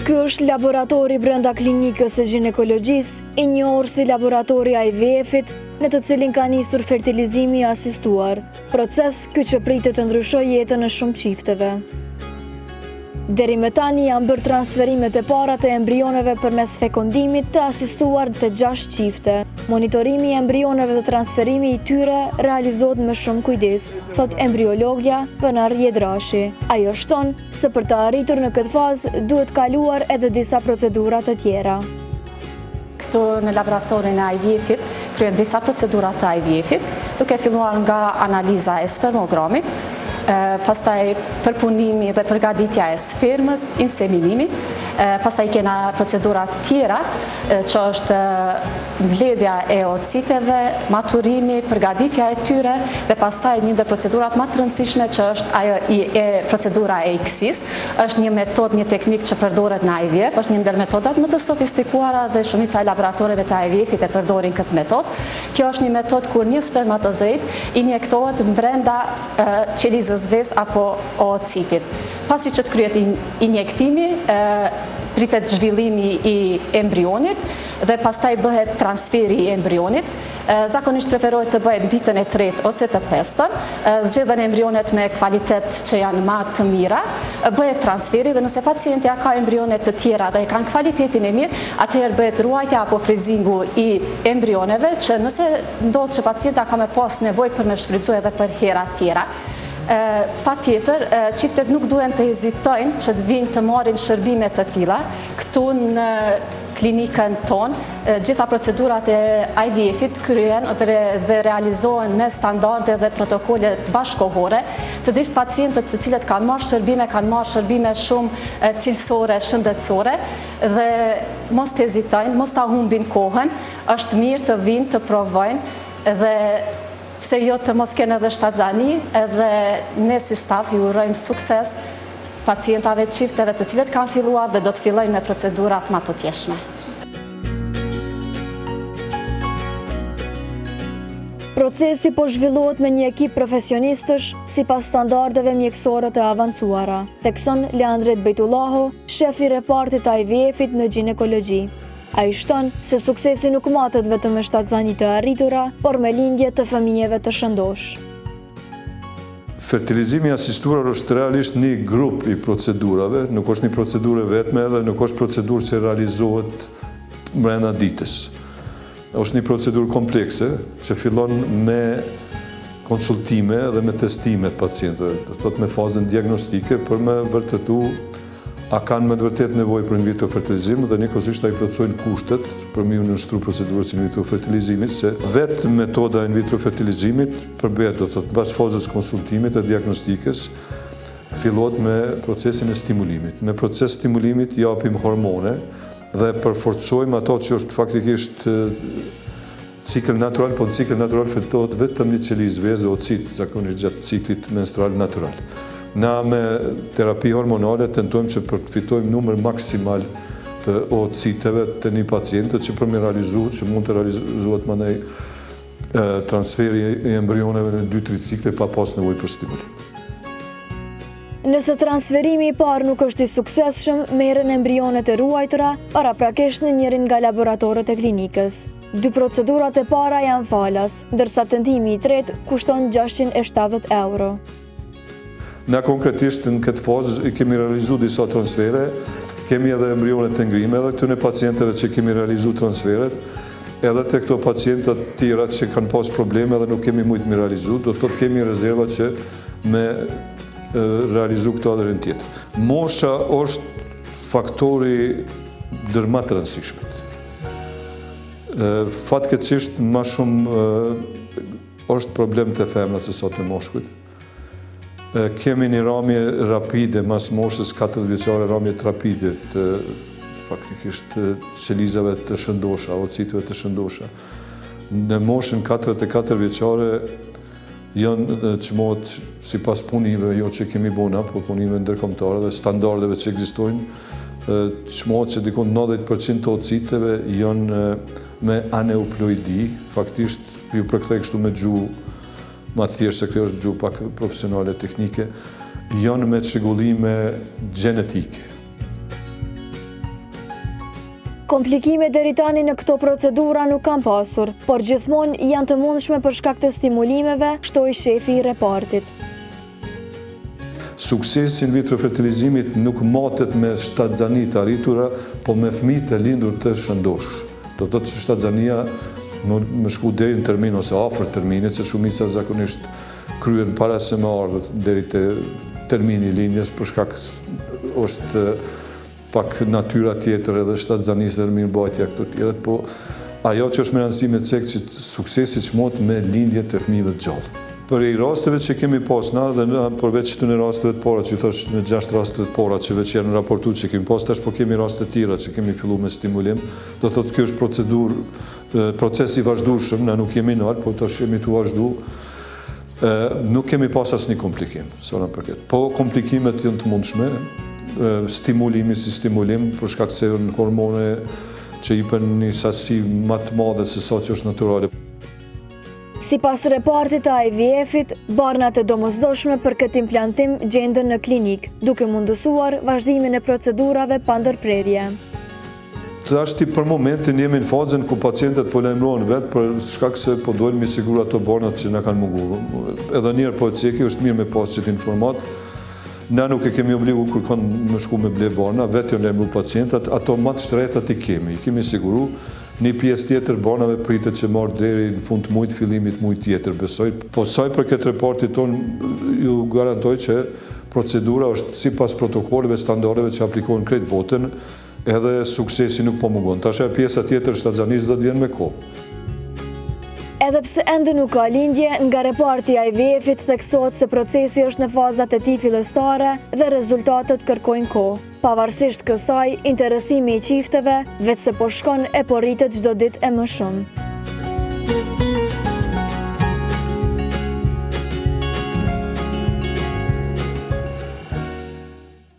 Ky është laboratori brenda klinikës së ginekologjisë, i njohur si laboratori IVF-it, në të cilin ka nisur fertilizimi i asistuar, proces ky që pritet të ndryshojë jetën e shumë çifteve. Deri më tani janë bërë transferimet e para të embrioneve përmes fekondimit të asistuar të 6 çifte. Monitorimi i embrioneve dhe transferimi i tyre realizohet me shumë kujdes, thot embriologja Pënar Jedrashi. Ajo shton se për të arritur në këtë fazë duhet kaluar edhe disa procedura të tjera. Këtu në laboratorin e IVF-it kryen disa procedura të IVF-it, duke filluar nga analiza e spermogramit, pastaj përpunimi dhe përgatitja e spermës, inseminimi, pastaj kena procedura tjera, që është mbledhja e ociteve, maturimi, përgatitja e tyre, dhe pastaj një ndër procedurat më të rëndësishme që është ajo procedura e ICSI-s, është një metodë, një teknikë që përdoret në IVF, është një ndër metodat më të sofistikuara dhe shumica e laboratoreve të IVF-it e përdorin këtë metodë. Kjo është një metodë kur një spermatozoid injektohet brenda qelizës ves apo ocitit. Pasi që të kryet injektimi, pritet zhvillimi i embrionit dhe pastaj bëhet transferi i embrionit. Zakonisht preferohet të bëhet ditën e 3 ose të 5, zgjedhen embrionet me kvalitet që janë më të mira, bëhet transferi dhe nëse pacientja ka embrionet të tjera dhe kanë kvalitetin e mirë, atëherë bëhet ruajtja apo frizingu i embrioneve, që nëse ndodhë që pacienta ka me pas nevojë për me shfrytzuar edhe për hera tjera. Pa tjetër, çiftet nuk duhen të hezitojnë që të vinë të marrin shërbime të tilla. Këtu në klinikën tonë, gjitha procedurat e IVF-it kryen dhe realizohen me standarde dhe protokole bashkëkohore, të disht pacientët të cilët kanë marrë shërbime shumë cilësore, shëndetësore, dhe mos të hezitojnë, mos ta humbin kohën, është mirë të vinë të provojnë dhe pse jo të mos kenë edhe shtatzani, edhe ne si staf ju urojmë sukses pacientave çifteve të cilët kanë filluar dhe do të fillojnë me procedurat më të tjeshme. Procesi po zhvillohet me një ekip profesionistësh sipas standardeve mjekësore të avancuara, thekson Leandret Bejtullahu, shefi repartit IVF-it në ginekologji. Ai shton se suksesi nuk matet vetëm me shtatzani të arritura, por me lindje të fëmijëve të shëndosh. Fertilizimi asistuar është realisht një grup i procedurave, nuk është një procedurë vetme edhe nuk është procedurë që realizohet brenda ditës. Është një procedurë komplekse që fillon me konsultime dhe me testime të pacientëve, do të thotë me fazën diagnostike për me vërtetu a kanë me vërtet nevojë për in vitro fertilizim dhe njëkohësisht ai plotësojnë kushtet për me nënshtruar procedurës in vitro fertilizimit, se vetë metoda in vitro fertilizimit përbehet, do të thotë, pas fazës konsultimit e diagnostikës, fillohet me procesin e stimulimit. Me proces stimulimit japim hormone dhe përforcojmë ato që është faktikisht cikël natural, po në cikël natural fitohet vetëm një qelizë vezë ocit, zakonisht gjatë ciklit menstrual natural. Na me terapi hormonale tentojmë që përfitojmë numër maksimal të ociteve të një pacientë që për me realizuar, që mund të realizohet mandej transferi i embrioneve në 2-3 cikle pa pas nevojë për stimulim. Nëse transferimi i parë nuk është i suksesshëm, merren embrionet e ruajtura paraprakisht në njërin nga laboratorët e klinikës. 2 procedurat e para janë falas, ndërsa tentimi i tretë kushton 670 euro. Na konkretisht në këtë fazë i kemi realizuar disa transfere, kemi edhe embrionet të ngrimë, edhe këtyre pacientëve që kemi realizuar transferet, edhe të këto pacientët tjera që kanë pas probleme dhe nuk kemi mujtë me realizuar, do të thotë kemi rezerva që me realizu këto adherën tjetër. Mosha është faktori dërma të rëndësishmit. Fatkeqësisht më shumë është problem të femrat se sa të moshkujt. Kemi një ramje rapide, mas moshës 40 vjeçare, ramje rapide të faktikisht qelizave të shëndosha, ocitëve të shëndosha. Në moshën 44 vjeçare janë çmohet sipas punimeve, jo që kemi bona, po punime ndërkombëtare dhe standardeve që ekzistojnë, çmohet që dikon 90% të ocitëve janë me aneuploidi, faktisht ju përkthej kështu me gjuhë ma thjesht, se kjo është gjuhë pak profesionale teknike, janë me çrregullime gjenetike. Komplikime deri tani në këto procedura nuk kanë pasur, por gjithmonë janë të mundshme për shkak të stimulimeve, shtoi shefi i repartit. Suksesi in vitro fertilizimit nuk matet me shtatzani të arritura, po me fëmijë të lindur të shëndosh. Do të thotë që shtatzania më shku deri në termin ose afër terminit, se shumica zakonisht kryen para se më ardhët deri te termini i lindjes, për shkak është pak natyra tjetër edhe shtatzanisë dhe mirëmbajtja këto tjerët, po ajo që është me rëndësi me cek që suksesi çmot me lindje të fëmijëve të gjallë. Për i rasteve që kemi pas na dhe përveç të në rasteve të para, që thash në 6 rasteve të para që veç janë raportu që kemi pas, tash po kemi raste të tjera që kemi fillu me stimulim, do të thotë kjo është proces i vazhdueshëm, na nuk jemi nalt, po tash jemi të vazhdu. Nuk kemi pas asnjë komplikim, sa na përket. Po komplikimet janë të mundshme, stimulimi si stimulim, për shkak se janë hormone që jepin një sasi më të madhe se sa që është natyrale. Sipas repartit të IVF-it, barnat e domosdoshme për këtë implantim gjenden në klinik, duke mundësuar vazhdimin e procedurave pa ndërprerje. Tashti për momentin jemi në fazën ku pacientët po lajmërohen vetë për shkak se po dojnë mi siguru ato barnat që na kanë munguar. Edhe njerë po e ceki, është mirë me pas qëtë informat. Na nuk e kemi obligu kur kanë më shku me ble barna, vetë janë lajmëruar pacientat, ato më të shtretat i kemi siguru. Një pjesë tjetër barnave pritet që marrë deri në fund të mujt, fillimit mujt tjetër, besoj. Po saj për këtë reportit tonë ju garantoj që procedura është sipas protokolleve, standardeve që aplikohen krejt botën, edhe suksesi nuk po mungon. Tash ajo pjesa tjetër shtatzanisë do të vjen me kohë. Edhe pse ende nuk ka lindje, nga reparti i IVF-it theksohet se procesi është në fazat e tij fillestare dhe rezultatet kërkojnë kohë. Pavarësisht kësaj, interesimi i çifteve vetë se po shkon e po rritet çdo ditë e më shumë.